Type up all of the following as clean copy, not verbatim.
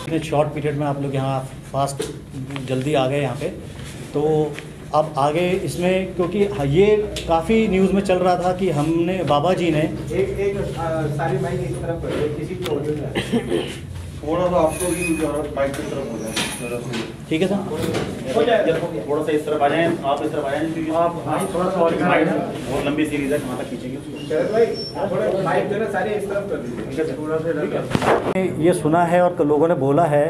इतने short period में आप लोग यहाँ फास्ट जल्दी आ गए यहाँ पे, तो अब आगे इसमें, क्योंकि ये काफ़ी न्यूज़ में चल रहा था कि हमने बाबा जी ने एक सारी माइक इस तरफ किसी को थोड़ा सा आपको ही माइक की तरफ हो जाए। ठीक है सर, हो जाए। थोड़ा सा इस तरफ आ जाएं, आप इस तरफ आ जाएं, क्योंकि आप थोड़ा सा और बहुत लंबी सीरीज है, कहाँ तक खींचेंगे भाई, थोड़ा माइक जो है सारे इस तरफ कर दीजिए थोड़ा सा। ये सुना है और लोगों ने बोला है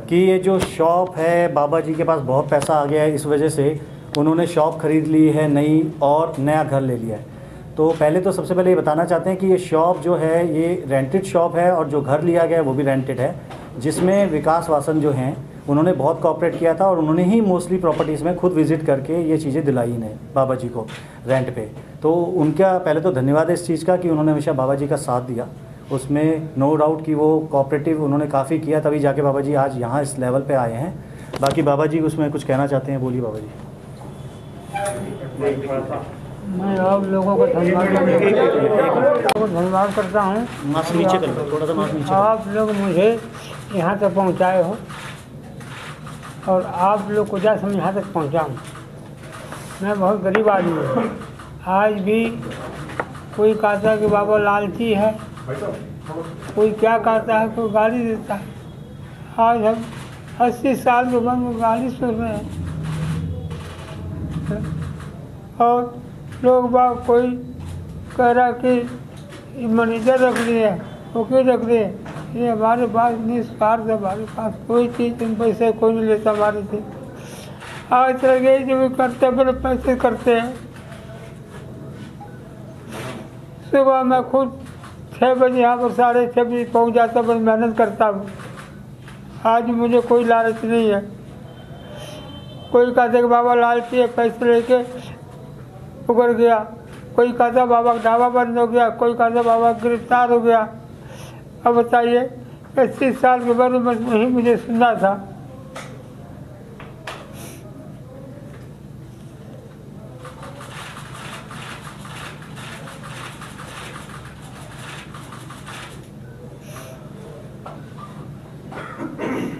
कि ये जो शॉप है, बाबा जी के पास बहुत पैसा आ गया है, इस वजह से उन्होंने शॉप खरीद ली है नई और नया घर ले लिया है। तो पहले तो सबसे पहले ये बताना चाहते हैं कि ये शॉप जो है ये रेंटेड शॉप है और जो घर लिया गया है वो भी रेंटेड है, जिसमें विकास वासन जो हैं उन्होंने बहुत कोऑपरेट किया था और उन्होंने ही मोस्टली प्रॉपर्टीज़ में खुद विज़िट करके ये चीज़ें दिलाई इन्हें बाबा जी को रेंट पे। तो उनका पहले तो धन्यवाद है इस चीज़ का कि उन्होंने हमेशा बाबा जी का साथ दिया, उसमें नो डाउट कि वो कोऑपरेटिव उन्होंने काफ़ी किया, तभी जाके बाबा जी आज यहाँ इस लेवल पे आए हैं। बाकी बाबा जी उसमें कुछ कहना चाहते हैं, बोलिए बाबा जी। मैं आप लोगों को धन्यवाद करता हूँ। मास्क नीचे कर लो, थोड़ा सा मास्क नीचे। आप लोग मुझे यहाँ तक पहुँचाए हो और आप लोग को जैसे मैं यहाँ तक पहुँचाऊँ। मैं बहुत गरीब आदमी हूँ। आज भी कोई कहता है कि बाबा लालची है, कोई क्या कहता है, कोई गाली देता है। आज हम 80 साल के बाद में गाली सुन रहे हैं और लोग बाग कोई कह रहा कि मैनेजर रख लिए, वकील रख लिए। ये हमारे पास निस्वार्थ है, हमारे पास कोई चीज़ इन पैसे कोई नहीं लेता हमारे से। आज तरह के जो भी करते हैं मेरे पैसे करते हैं। सुबह मैं खुद 6 बजे यहाँ पर 6:30 बजे पहुँच जाता, बस मेहनत करता हूँ। आज मुझे कोई लालच नहीं है। कोई कहते कि बाबा लालची है, पैसे लेके उगड़ गया, कोई कहता बाबा का ढाबा बंद हो गया, कोई कहता बाबा गिरफ्तार हो गया। अब बताइए 80 साल के बाद बस वही मुझे सुनना था।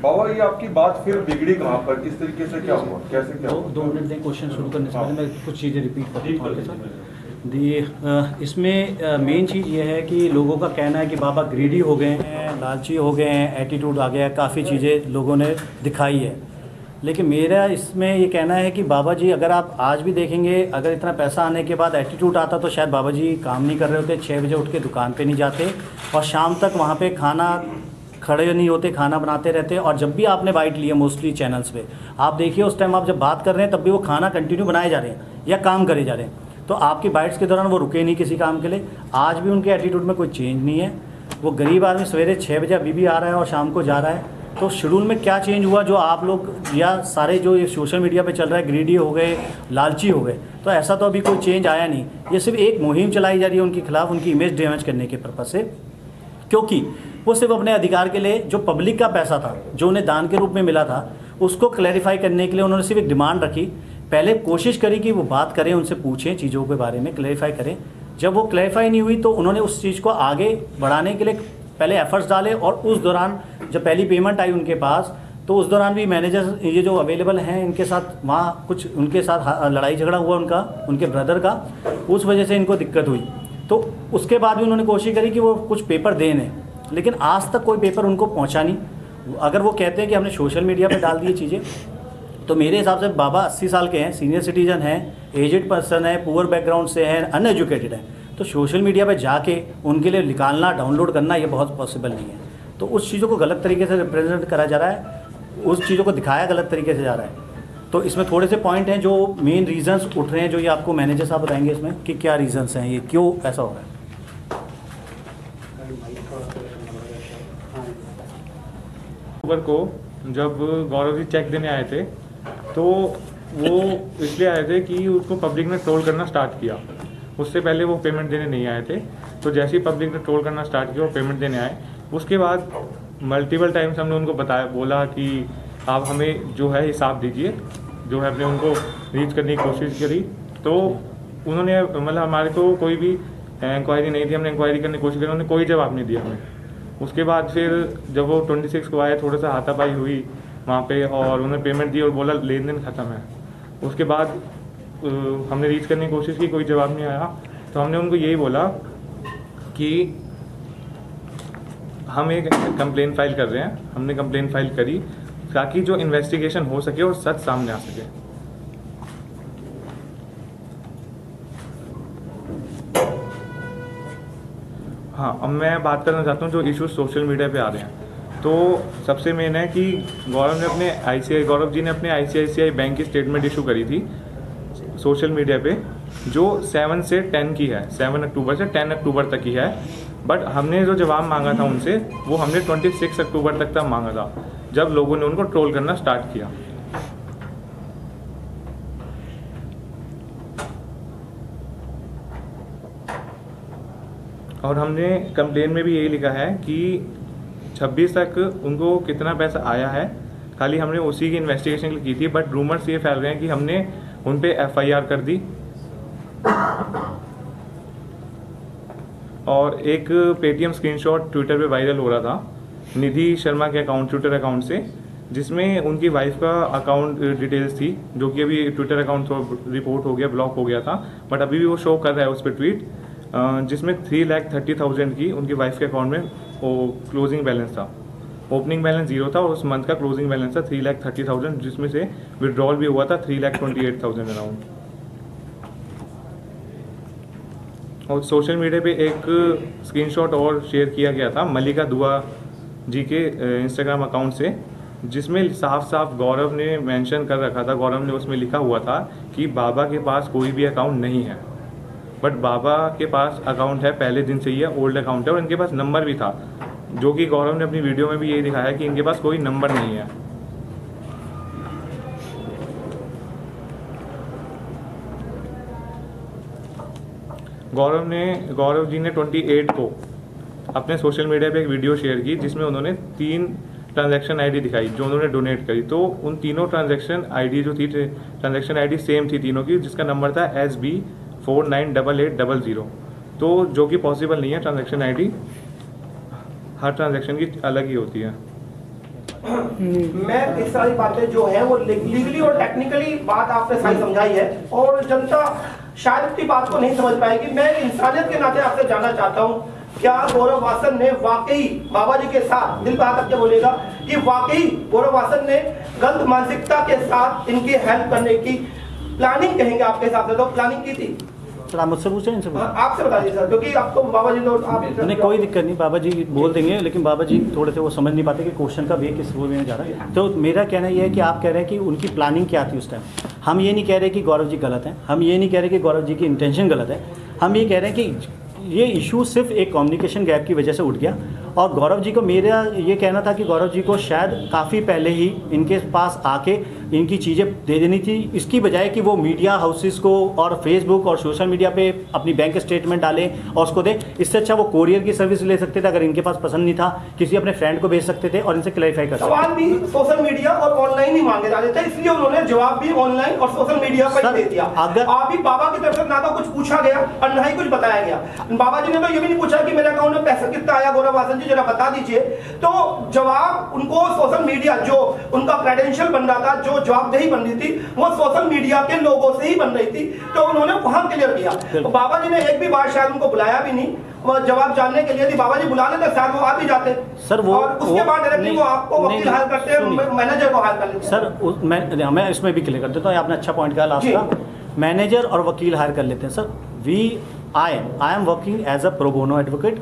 बाबा ये आपकी बात फिर बिगड़ी कहाँ पर, किस तरीके से क्या हुआ, कैसे क्या हुआ? 2 मिनट दें क्वेश्चन शुरू करने से पहले मैं कुछ चीज़ें रिपीट करता हूँ सर। इसमें मेन चीज़ ये है कि लोगों का कहना है कि बाबा ग्रीडी हो गए हैं, लालची हो गए हैं, एटीट्यूड आ गया है, काफ़ी चीज़ें लोगों ने दिखाई है। लेकिन मेरा इसमें ये कहना है कि बाबा जी, अगर आप आज भी देखेंगे, अगर इतना पैसा आने के बाद एटीट्यूड आता तो शायद बाबा जी काम नहीं कर रहे होते, 6 बजे उठ के दुकान पे नहीं जाते और शाम तक वहाँ पे खाना खड़े नहीं होते, खाना बनाते रहते। और जब भी आपने बाइट लिया मोस्टली चैनल्स पे, आप देखिए उस टाइम आप जब बात कर रहे हैं तब भी वो खाना कंटिन्यू बनाए जा रहे हैं या काम करे जा रहे हैं। तो आपकी बाइट्स के दौरान वो रुके नहीं किसी काम के लिए। आज भी उनके एटीट्यूड में कोई चेंज नहीं है। वो गरीब आदमी सवेरे 6 बजे अभी भी आ रहा है और शाम को जा रहा है। तो शेड्यूल में क्या चेंज हुआ जो आप लोग या सारे जो ये सोशल मीडिया पे चल रहा है, ग्रीडी हो गए, लालची हो गए, तो ऐसा तो अभी कोई चेंज आया नहीं। ये सिर्फ एक मुहिम चलाई जा रही है उनके खिलाफ, उनकी इमेज डैमेज करने के पर्पज़ से, क्योंकि वो सिर्फ अपने अधिकार के लिए, जो पब्लिक का पैसा था जो उन्हें दान के रूप में मिला था, उसको क्लैरिफाई करने के लिए उन्होंने सिर्फ एक डिमांड रखी। पहले कोशिश करी कि वो बात करें, उनसे पूछें चीज़ों के बारे में, क्लैरिफाई करें। जब वो क्लैरिफाई नहीं हुई तो उन्होंने उस चीज़ को आगे बढ़ाने के लिए पहले एफर्ट्स डाले। और उस दौरान जब पहली पेमेंट आई उनके पास, तो उस दौरान भी मैनेजर ये जो अवेलेबल हैं इनके साथ वहाँ कुछ उनके साथ लड़ाई झगड़ा हुआ उनका, उनके ब्रदर का, उस वजह से इनको दिक्कत हुई। तो उसके बाद भी उन्होंने कोशिश करी कि वो कुछ पेपर दें, लेकिन आज तक कोई पेपर उनको पहुंचा नहीं। अगर वो कहते हैं कि हमने सोशल मीडिया पे डाल दी चीज़ें, तो मेरे हिसाब से बाबा 80 साल के हैं, सीनियर सिटीजन हैं, एजेड पर्सन है, पुअर बैकग्राउंड से हैं, अनएजुकेटेड हैं। तो सोशल मीडिया पे जाके उनके लिए निकालना, डाउनलोड करना ये बहुत पॉसिबल नहीं है। तो उस चीज़ों को गलत तरीके से रिप्रेजेंट करा जा रहा है, उस चीज़ों को दिखाया गलत तरीके से जा रहा है। तो इसमें थोड़े से पॉइंट हैं जो मेन रीजंस उठ रहे हैं, जो ये आपको मैनेजर साहब बताएंगे इसमें कि क्या रीजंस हैं, ये क्यों ऐसा हो रहा है। अक्टूबर को जब गौरव जी चेक देने आए थे, तो वो इसलिए आए थे कि उसको पब्लिक ने ट्रोल करना स्टार्ट किया। उससे पहले वो पेमेंट देने नहीं आए थे। तो जैसे ही पब्लिक ने ट्रोल करना स्टार्ट किया, वो पेमेंट देने आए। उसके बाद मल्टीपल टाइम्स हमने उनको बोला कि आप हमें जो है हिसाब दीजिए, जो है अपने उनको रीच करने की कोशिश करी, तो उन्होंने मतलब हमारे को कोई भी इंक्वायरी नहीं थी, हमने इंक्वायरी करने की कोशिश करी, उन्होंने कोई जवाब नहीं दिया हमें। उसके बाद फिर जब वो 26 को आए, थोड़ा सा हाथापाई हुई वहाँ पे और उन्होंने पेमेंट दी और बोला लेन देन ख़त्म है। उसके बाद हमने रीच करने की कोशिश की, कोई जवाब नहीं आया, तो हमने उनको यही बोला कि हम एक कंप्लेन फाइल कर रहे हैं। हमने कंप्लेन फाइल करी ताकि जो इन्वेस्टिगेशन हो सके और सच सामने आ सके। हाँ, अब मैं बात करना चाहता हूँ जो इश्यूज सोशल मीडिया पे आ रहे हैं। तो सबसे मेन है कि गौरव जी ने अपने ICICI बैंक की स्टेटमेंट इशू करी थी सोशल मीडिया पे, जो 7 से 10 की है, 7 अक्टूबर से 10 अक्टूबर तक की है। बट हमने जो जवाब मांगा था उनसे, वो हमने 26 अक्टूबर तक का मांगा था, जब लोगों ने उनको ट्रोल करना स्टार्ट किया। और हमने कंप्लेन में भी यही लिखा है कि 26 तक उनको कितना पैसा आया है, खाली हमने उसी की इन्वेस्टिगेशन की थी। बट रूमर्स ये फैल रहे हैं कि हमने उन पे FIR कर दी। और एक पेटीएम स्क्रीनशॉट ट्विटर पे वायरल हो रहा था निधि शर्मा के अकाउंट, ट्विटर अकाउंट से, जिसमें उनकी वाइफ का अकाउंट डिटेल्स थी, जो कि अभी ट्विटर अकाउंट रिपोर्ट हो गया, ब्लॉक हो गया था, बट अभी भी वो शो कर रहा है उस पर ट्वीट, जिसमें 3,30,000 की उनकी वाइफ के अकाउंट में वो क्लोजिंग बैलेंस था। ओपनिंग बैलेंस 0 था और उस मंथ का क्लोजिंग बैलेंस था 3,30,000, जिसमें से विड्रॉल भी हुआ था 3,28,000 अराउंड। और सोशल मीडिया पे एक स्क्रीनशॉट और शेयर किया गया था मल्लिका दुआ जी के इंस्टाग्राम अकाउंट से, जिसमें साफ साफ गौरव ने मेंशन कर रखा था, गौरव ने उसमें लिखा हुआ था कि बाबा के पास कोई भी अकाउंट नहीं है। बट बाबा के पास अकाउंट है, पहले दिन से ही है, ओल्ड अकाउंट है, और इनके पास नंबर भी था, जो कि गौरव ने अपनी वीडियो में भी यही दिखाया कि इनके पास कोई नंबर नहीं है। गौरव जी ने 28 को अपने सोशल मीडिया पे एक वीडियो शेयर की, जिसमें उन्होंने 3 ट्रांजैक्शन आईडी दिखाई जो उन्होंने डोनेट करी। तो उन तीनों ट्रांजैक्शन आईडी जो थी, ट्रांजैक्शन आईडी सेम थी तीनों की, जिसका नंबर था SB498800। तो जो कि पॉसिबल नहीं है, ट्रांजैक्शन आईडी हर ट्रांजैक्शन की अलग ही होती है। मैं इस सारी बातें जो है वो लीगली और टेक्निकली बात आपने सारी समझाई है, और जनता शायद इतनी बात को नहीं समझ पाएगी। मैं इंसानियत के नाते आपसे जानना चाहता हूँ, क्या गौरव वासन ने वाकई बाबा जी के साथ, दिल पे हाथ रख के बोलेगा कि वाकई गौरव वासन ने गलत मानसिकता के साथ इनकी हेल्प करने की प्लानिंग, कहेंगे आपके हिसाब से तो प्लानिंग की थी? सर आप मुझसे पूछें, इनसे पूछें। आपसे बताइए सर, क्योंकि अब तो बाबा जी तो आप नहीं, कोई दिक्कत नहीं, बाबा जी बोल देंगे, लेकिन बाबा जी थोड़े से वो समझ नहीं पाते कि क्वेश्चन का वे किस वो में जा रहा है। तो मेरा कहना ये है कि आप कह रहे हैं कि उनकी प्लानिंग क्या थी उस टाइम। हम ये नहीं कह रहे कि गौरव जी गलत हैं, हम ये नहीं कह रहे कि गौरव जी की इंटेंशन गलत है, हम ये कह रहे हैं कि ये इशू सिर्फ एक कम्युनिकेशन गैप की वजह से उठ गया। और गौरव जी को मेरा ये कहना था कि गौरव जी को शायद काफ़ी पहले ही इनके पास आके इनकी चीज़ें दे देनी थी, इसकी बजाय कि वो मीडिया हाउसेस को और फेसबुक और सोशल मीडिया पे अपनी बैंक स्टेटमेंट डालें और उसको दें। इससे अच्छा वो कोरियर की सर्विस ले सकते थे, अगर इनके पास पसंद नहीं था किसी अपने फ्रेंड को भेज सकते थे और इनसे क्लैरिफाई कर सकते थे। सवाल भी सोशल मीडिया और ऑनलाइन ही मांगे जाते थे, इसलिए उन्होंने जवाब भी ऑनलाइन और सोशल मीडिया पर दे दिया। अगर आप भी बाबा की तरफ से ना तो कुछ पूछा गया और ना ही कुछ बताया गया। बाबा जी ने तो ये भी नहीं पूछा कि मेरे अकाउंट में पैसा कितना आया, गौरव वासन जी जरा बता दीजिए। तो जवाब उनको सोशल मीडिया, जो उनका क्रेडेंशियल बन रहा था, जो जवाबदेही बन रही थी, वो सोशल मीडिया के लोगों से ही बन रही थी, तो उन्होंने वहां क्लियर किया। तो बाबा जी ने एक भी बार शायद उनको बुलाया भी नहीं, वो जवाब जानने के लिए थी। बाबा जी बुला लेते शायद वो आ भी जाते सर, वो और उसके बाद डायरेक्टली वो आपको वकील हायर करते हैं, मैनेजर को हायर कर लेते हैं। सर मैं इसमें भी क्लियर कर देता हूँ, आपने अच्छा पॉइंट कहा लास्ट का, मैनेजर और वकील हायर कर लेते हैं। Sir I am working as a pro bono advocate,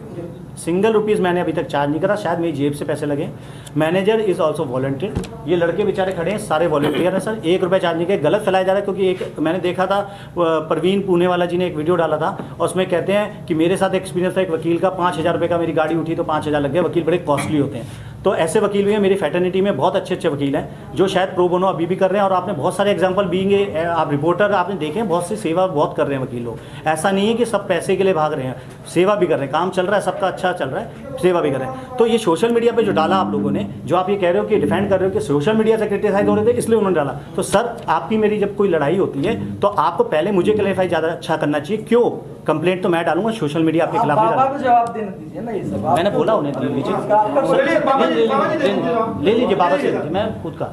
single rupees मैंने अभी तक चार्ज नहीं करा, शायद मेरी जेब से पैसे लगे। मैनेजर इज़ ऑल्सो वॉलंटियर, ये लड़के बेचारे खड़े हैं सारे वॉलंटियर हैं सर, 1 रुपये चार्ज नहीं किया। गलत फैलाया जा रहा है, क्योंकि एक मैंने देखा था प्रवीण पुणे वाला जी ने एक वीडियो डाला था और उसमें कहते हैं कि मेरे साथ एक्सपीरियंस था एक वकील का, 5,000 रुपये का मेरी गाड़ी उठी तो 5,000 लग गए, वकील बड़े कॉस्टली होते हैं। तो ऐसे वकील भी हैं मेरी फैटर्निटी में, बहुत अच्छे अच्छे वकील हैं जो शायद प्रो बोनो अभी भी कर रहे हैं। और आपने बहुत सारे एग्जांपल बीइंग आप रिपोर्टर आपने देखे हैं, बहुत सी सेवा बहुत कर रहे हैं वकील लोग। ऐसा नहीं है कि सब पैसे के लिए भाग रहे हैं, सेवा भी कर रहे हैं, काम चल रहा है सबका अच्छा चल रहा है, सेवा भी कर रहे हैं। तो ये सोशल मीडिया पर जो डाला आप लोगों ने, जो आप ये कह रहे हो कि डिफेंड कर रहे हो कि सोशल मीडिया से क्रिटिसाइज हो रहे थे इसलिए उन्होंने डाला, तो सर आपकी मेरी जब कोई लड़ाई होती है तो आपको पहले मुझे क्लैरिफाई ज़्यादा अच्छा करना चाहिए। क्यों कंप्लेंट तो मैं डालूंगा, सोशल मीडिया आपके खिलाफ नहीं डालूंगा। जवाब देने दीजिए ना, ये सब मैंने बोला उन्हें ले लीजिए, ले लीजिए बाबा से, मैं खुद का।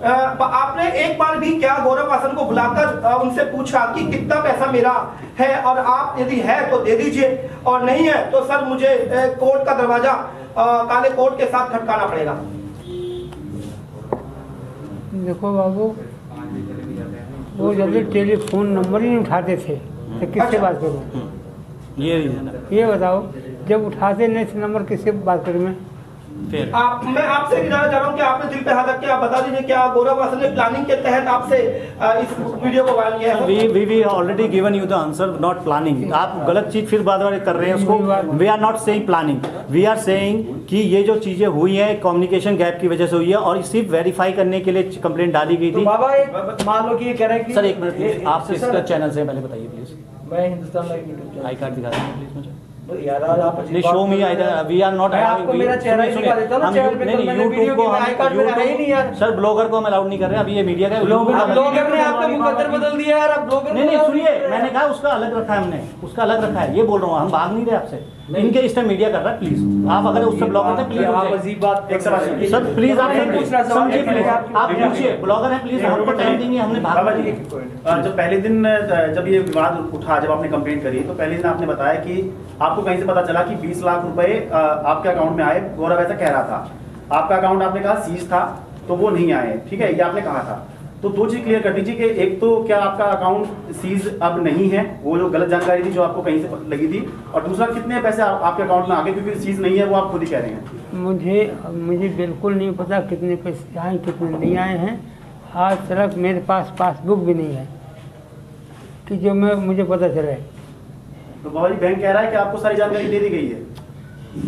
आपने एक बार भी क्या गौरव वासन को बुलाकर उनसे पूछा कि कितना पैसा मेरा है और आप यदि है तो दे दीजिए और नहीं है तो सर मुझे कोर्ट का दरवाजा काले कोर्ट के साथ खटकाना पड़ेगा? देखो बाबू, वो जब टेलीफोन नंबर ही नहीं उठाते थे तो किससे बात करूँ? ये रीजन है। ये बताओ, जब उठाते नहीं थे नंबर किससे बात करूँ मैं? फिर मैं आपसे जानना चाह रहा हूँ कि आपने दिल पे हाथ रख के आप बता दीजिए क्या गौरव वासन ने प्लानिंग के तहत आपसे इस वीडियो को वायरल किया है? We already given you the answer, not planning. आप गलत चीज फिर बार बार कर रहे हैं उसको। We are not saying planning, we are saying कि ये जो चीजें हुई हैं कम्युनिकेशन गैप की वजह से हुई है और सिर्फ वेरीफाई करने के लिए कंप्लेंट डाली गई तो थी। बाबा एक मान लो कि ये कह रहे हैं कि सर एक मिनट प्लीज, आप किस चैनल से पहले बताइए प्लीज। मैं Hindustan live YouTube channel. I card दिखा दें प्लीज मुझे। यार आज आप नहीं show me we are not, मैं आपको मेरा चेहरा ही दिखा देता हूं ना, चैनल पे तो मैंने वीडियो की आई कार्ड मेरा है ही नहीं यार। सर ब्लॉगर को हम अलाउड नहीं कर रहे, अभी ये मीडिया का ब्लॉगर ने आपका मुकद्दर बदल दिया यार, आप ब्लॉगर नहीं सुनिए, मैंने कहा उसका अलग रखा है, हमने उसका अलग रखा है, ये बोल रहा हूँ, हम भाग नहीं रहे आपसे। इनके इस टाइम मीडिया कर रहा है, प्लीज आप अगर उससे ब्लॉगर थे प्लीज आप अजीब बात एक सवाल सर प्लीज आप समझिए, प्लीज आप पूछिए, ब्लॉगर है प्लीज, हमको टाइम देंगे, हमने भाग बाबा जी जब पहले दिन जब ये विवाद उठा, जब आपने कंप्लेंट करी तो पहले दिन आपने बताया कि आपको कहीं से पता चला कि 20 लाख रुपए आपके अकाउंट में आए, गौरव ऐसा कह रहा था। आपका अकाउंट आपने कहा सीज था तो वो नहीं आए, ठीक है, ये आपने कहा था। तो दो चीज क्लियर कर दीजिए कि एक तो क्या आपका अकाउंट सीज अब नहीं है, वो जो गलत जानकारी थी जो आपको कहीं से लगी थी, और दूसरा कितने पैसे आपके अकाउंट में आ गए, क्योंकि सीज नहीं है वो आप खुद ही कह रहे हैं। मुझे बिल्कुल नहीं पता कितने पैसे आए कितने नहीं आए हैं। आज तक मेरे पास पासबुक भी नहीं है कि जो मुझे पता चले। तो बाबा जी बैंक कह रहा है कि आपको सारी जानकारी दे दी गई है।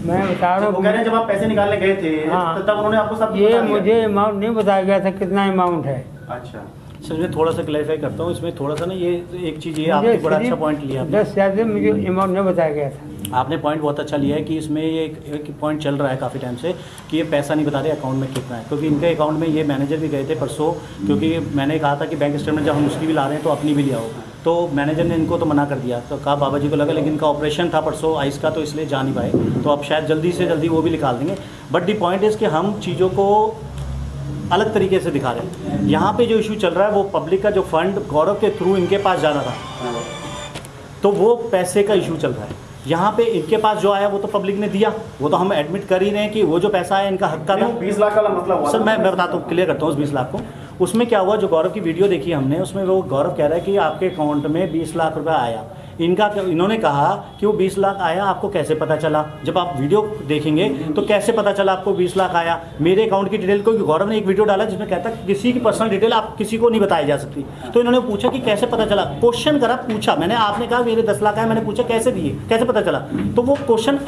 मैं बता रहा वो कह रहे हैं जब आप पैसे निकालने गए थे तब उन्होंने आपको सब ये बता दिया। मुझे अमाउंट नहीं बताया गया था कितना अमाउंट है। अच्छा सर मैं थोड़ा सा क्लैरिफाई करता हूँ इसमें, थोड़ा सा ना ये एक चीज़ ये आपने बड़ा अच्छा पॉइंट लिया, 10,000 से मुझे अमाउंट नहीं बताया गया था। आपने पॉइंट बहुत अच्छा लिया है कि इसमें ये एक पॉइंट चल रहा है काफ़ी टाइम से कि ये पैसा नहीं बता रहे अकाउंट में कितना है, क्योंकि इनके अकाउंट में ये मैनेजर भी गए थे परसों, क्योंकि मैंने कहा था कि बैंक स्टेटमेंट जब हम उसकी भी ला रहे हैं तो अपनी भी लिया हो, तो मैनेजर ने इनको तो मना कर दिया, तो कहा बाबा जी को लगा, लेकिन इनका ऑपरेशन था परसों आइस का तो इसलिए जा नहीं पाए, तो अब शायद जल्दी से जल्दी वो भी निकाल देंगे। बट दी पॉइंट इज़ कि हम चीज़ों को अलग तरीके से दिखा रहे हैं। यहाँ पे जो इशू चल रहा है वो पब्लिक का जो फंड गौरव के थ्रू इनके पास जाना था, तो वो पैसे का इशू चल रहा है। यहाँ पे इनके पास जो आया वो तो पब्लिक ने दिया, वो तो हम एडमिट कर ही रहे हैं कि वो जो पैसा आया इनका हक का था। 20 लाख वाला मसला हुआ। सर मैं बताता हूँ, क्लियर करता हूँ उस 20 लाख को। उसमें क्या हुआ, जो गौरव की वीडियो देखी हमने, उसमें वो गौरव कह रहा है कि आपके अकाउंट में 20 लाख रुपए आया। इन्होंने कहा कि वो 20 लाख आया, आपको कैसे पता चला? जब आप वीडियो देखेंगे तो कैसे पता चला आपको 20 लाख आया? मेरे अकाउंट की डिटेल, क्योंकि गौरव ने एक वीडियो डाला जिसमें कहता है किसी की पर्सनल डिटेल आप किसी को नहीं बताई जा सकती, तो इन्होंने पूछा कि कैसे पता चला, क्वेश्चन करा, पूछा, मैंने आपने कहा मेरे 10 लाख आए, मैंने पूछा कैसे दिए, कैसे पता चला, तो वो क्वेश्चन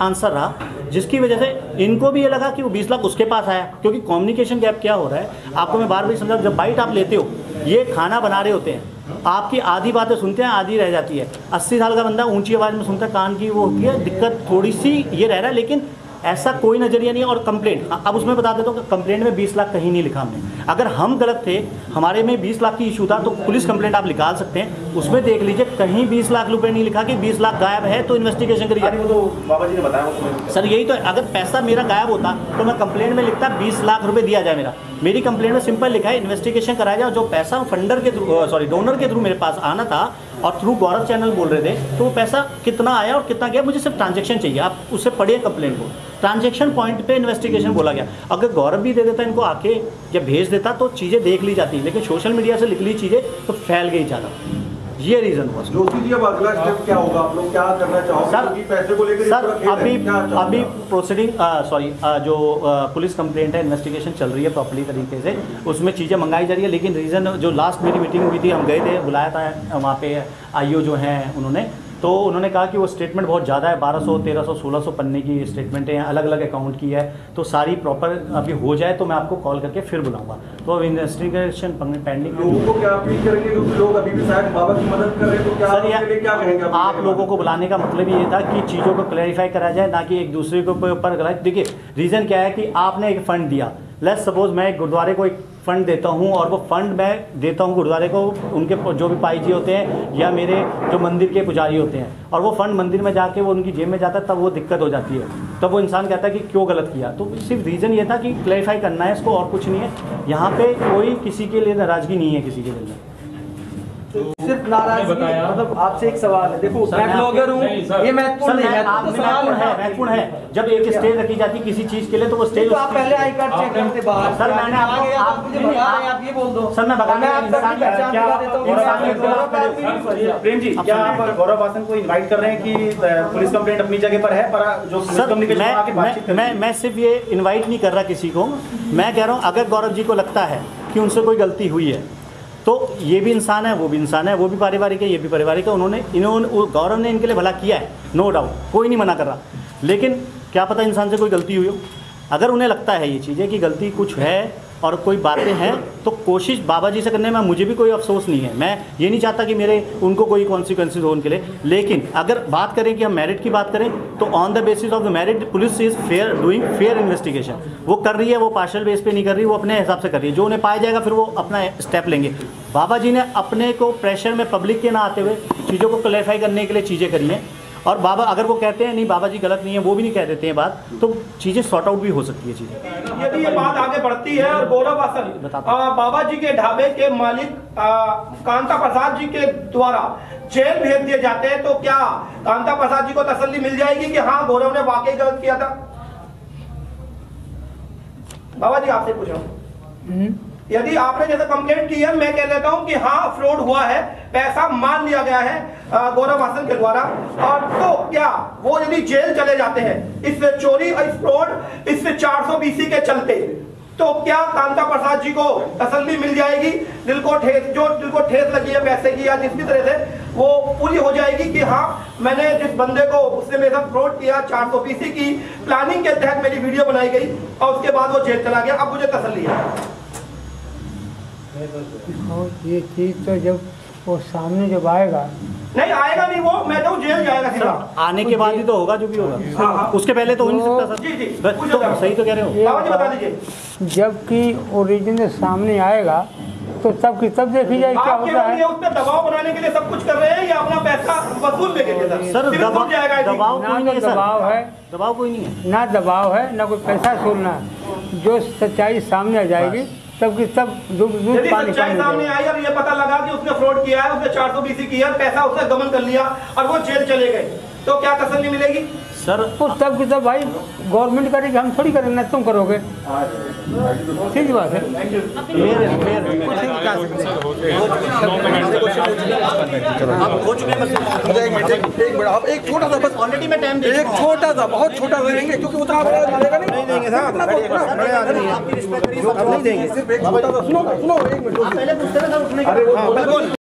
आंसर रहा, जिसकी वजह से इनको भी ये लगा कि वो 20 लाख उसके पास आया। क्योंकि कम्युनिकेशन गैप क्या हो रहा है आपको मैं बार बार समझा, जब बाइट आप लेते हो, ये खाना बना रहे होते हैं, आपकी आधी बातें सुनते हैं, आधी रह जाती है। 80 साल का बंदा ऊंची आवाज़ में सुनता है, कान की वो होती है दिक्कत, थोड़ी सी ये रह रहा है, लेकिन ऐसा कोई नज़रिया नहीं है। और कंप्लेंट, अब उसमें बता देता हूँ कि कंप्लेंट में 20 लाख कहीं नहीं लिखा हमने। अगर हम गलत थे, हमारे में 20 लाख की इशू था, तो पुलिस कंप्लेंट आप निकाल सकते हैं, उसमें देख लीजिए कहीं 20 लाख रुपए नहीं लिखा कि 20 लाख गायब है तो इन्वेस्टिगेशन करिए। वो तो बाबा जी ने बताया सर यही तो है, अगर पैसा मेरा गायब होता तो मैं कंप्लेंट में लिखता 20 लाख रुपए दिया जाए मेरा। मेरी कंप्लेंट में सिंपल लिखा है इन्वेस्टिगेशन कराया जाए, जो पैसा फंडर के थ्रू, सॉरी डोनर के थ्रू मेरे पास आना था और थ्रू गौरव चैनल बोल रहे थे, तो वो पैसा कितना आया और कितना गया, मुझे सिर्फ ट्रांजैक्शन चाहिए। आप उससे पढ़िए कंप्लेंट को, ट्रांजैक्शन पॉइंट पे इन्वेस्टिगेशन बोला गया। अगर गौरव भी दे देता इनको आके या भेज देता तो चीज़ें देख ली जाती, लेकिन सोशल मीडिया से लिख ली चीज़ें तो फैल गई ज़्यादा, ये रीज़न हुआ। जोशी जी अब अगला स्टेप क्या होगा, आप लोग क्या करना चाहोगे? सर, क्योंकि पैसे को लेकर सर अभी प्रोसीडिंग जो पुलिस कंप्लेंट है, इन्वेस्टिगेशन चल रही है प्रॉपर्ली तरीके से, उसमें चीज़ें मंगाई जा रही है। लेकिन रीज़न जो लास्ट मेरी मीटिंग हुई थी, हम गए थे, बुलाया था वहाँ पे आईओ जो हैं उन्होंने, तो उन्होंने कहा कि वो स्टेटमेंट बहुत ज़्यादा है, 1200, 1300, 1600 पन्ने की स्टेटमेंटें हैं, अलग अलग अकाउंट की है। तो सारी प्रॉपर अभी हो जाए तो मैं आपको कॉल करके फिर बुलाऊंगा। तो अब इन्वेस्टिगेशन पेंडिंग। लोगों को क्या अपील करेंगे क्योंकि लोग अभी भी शायद बाबा की मदद कर रहे हैं, तो क्या सर उनके लिए क्या कहेंगे आप लोगों को बुलाने का मतलब ये था कि चीज़ों को क्लैरिफाई करा जाए, ना कि एक दूसरे के ऊपर गलत। देखिए रीज़न क्या है कि आपने एक फ़ंड दिया, लेट्स सपोज मैं एक गुरुद्वारे को एक फ़ंड देता हूँ और वो फ़ंड मैं देता हूँ गुरुद्वारे को, उनके जो भी पाई जी होते हैं या मेरे जो मंदिर के पुजारी होते हैं, और वो फ़ंड मंदिर में जाके वो उनकी जेब में जाता है, तब वो दिक्कत हो जाती है। तब वो इंसान कहता है कि क्यों गलत किया। तो सिर्फ रीज़न ये था कि क्लैरिफाई करना है इसको, और कुछ नहीं है। यहाँ पे कोई किसी के लिए नाराज़गी नहीं है किसी के दिल में। सिर्फ नाराजगी, मतलब आपसे एक सवाल है, देखो मैं ब्लॉगर हूँ, ये महत्वपूर्ण नहीं है, तो सवाल महत्वपूर्ण है। जब एक स्टेज रखी जाती है किसी चीज के लिए तो वो स्टेज, तो आप पहले आई कार्ड चेक करते बाहर। सर मैंने आप मुझे बता रहे हैं, आप ये बोल दो सर, मैं बता रहा हूँ प्रेम जी, क्या आप गौरव वासन को इनवाइट कर रहे हैं कि पुलिस कंप्लेंट अपनी जगह पर है, पर जो सर मैं सिर्फ ये इनवाइट नहीं कर रहा किसी को, मैं कह रहा हूँ अगर गौरव जी को लगता है कि उनसे कोई गलती हुई है तो ये भी इंसान है, वो भी इंसान है, वो भी पारिवारिक है, ये भी पारिवारिक है। इन्होंने गौरव ने इनके लिए भला किया है, नो डाउट, कोई नहीं मना कर रहा, लेकिन क्या पता इंसान से कोई गलती हुई हो। अगर उन्हें लगता है ये चीज़ें कि गलती कुछ है और कोई बातें हैं तो कोशिश बाबा जी से करने में मुझे भी कोई अफसोस नहीं है। मैं ये नहीं चाहता कि उनको कोई कॉन्सिक्वेंसेज हो उनके लिए, लेकिन अगर बात करें कि हम मेरिट की बात करें तो on the basis of the merit police is doing fair investigation. वो कर रही है, वो पार्शल बेस पे नहीं कर रही, वो अपने हिसाब से कर रही है। जो उन्हें पाया जाएगा फिर वो अपना स्टेप लेंगे। बाबा जी ने अपने को प्रेशर में पब्लिक के ना आते हुए चीज़ों को क्लैरिफाई करने के लिए चीज़ें करी हैं, और बाबा अगर वो कहते हैं नहीं बाबा जी गलत नहीं है, वो भी नहीं कह देते हैं बात, तो चीज़ें सॉर्ट आउट भी हो सकती है चीज़ें। यदि ये बात आगे बढ़ती है और गौरव वासन बाबा जी के ढाबे के मालिक कांता प्रसाद जी के द्वारा जेल भेज दिए जाते हैं, तो क्या कांता प्रसाद जी को तसल्ली मिल जाएगी कि हाँ गौरव ने वाकई गलत किया था? बाबा जी आपसे पूछ रहा हूँ, यदि आपने जैसे कंप्लेंट की है, मैं कह देता हूं कि हाँ फ्रॉड हुआ है, पैसा मान लिया गया है गौरव वासन के द्वारा, और तो क्या वो यदि जेल चले जाते हैं इस चोरी और इस फ्रॉड, इससे 420 के चलते, तो क्या कांता प्रसाद जी को तसल्ली मिल जाएगी? दिल को ठेस लगी है पैसे की या जिस भी तरह से, वो पूरी हो जाएगी कि हाँ मैंने जिस बंदे को, उसने मेरे साथ फ्रॉड किया, 420 की प्लानिंग के तहत मेरी वीडियो बनाई गई और उसके बाद वो जेल चला गया, अब मुझे तसल्ली है। और ये चीज़ तो जब वो सामने जब आएगा, नहीं आएगा नहीं, वो मैं तो जेल जाएगा सीधा। आने के बाद ही तो होगा जो भी होगा, उसके पहले तो हो नहीं सकता सर। जी जी तो सही तो कह रहे हो बाबा जी, बता दीजिए। जबकि ओरिजिनल सामने आएगा तो तब की तब देखी जाए क्या होता है। उस पर दबाव बनाने के लिए सब कुछ कर रहे हैं या अपना पैसा वसूलने के लिए? सर दबाव कोई नहीं है, दबाव है, दबाव कोई नहीं है, ना दबाव है ना कोई पैसा छोड़ना है। जो सच्चाई सामने आ जाएगी तब की तब दूध पानी सामने आई और ये पता लगा कि उसने फ्रॉड किया है, उसने 420 किया, पैसा उसने गबन कर लिया और वो जेल चले गए, तो क्या तसल्ली मिलेगी सर? तो तब की तब भाई गवर्नमेंट करेगी, हम थोड़ी करेंगे ना, तुम करोगे। ठीक बात है। एक छोटा सा बस ऑलरेडी में टाइम, एक छोटा सा, बहुत छोटा देंगे क्योंकि उतना बड़ा नहीं देंगे सर, नहीं देंगे, सिर्फ एक छोटा सा। सुनो एक मिनट,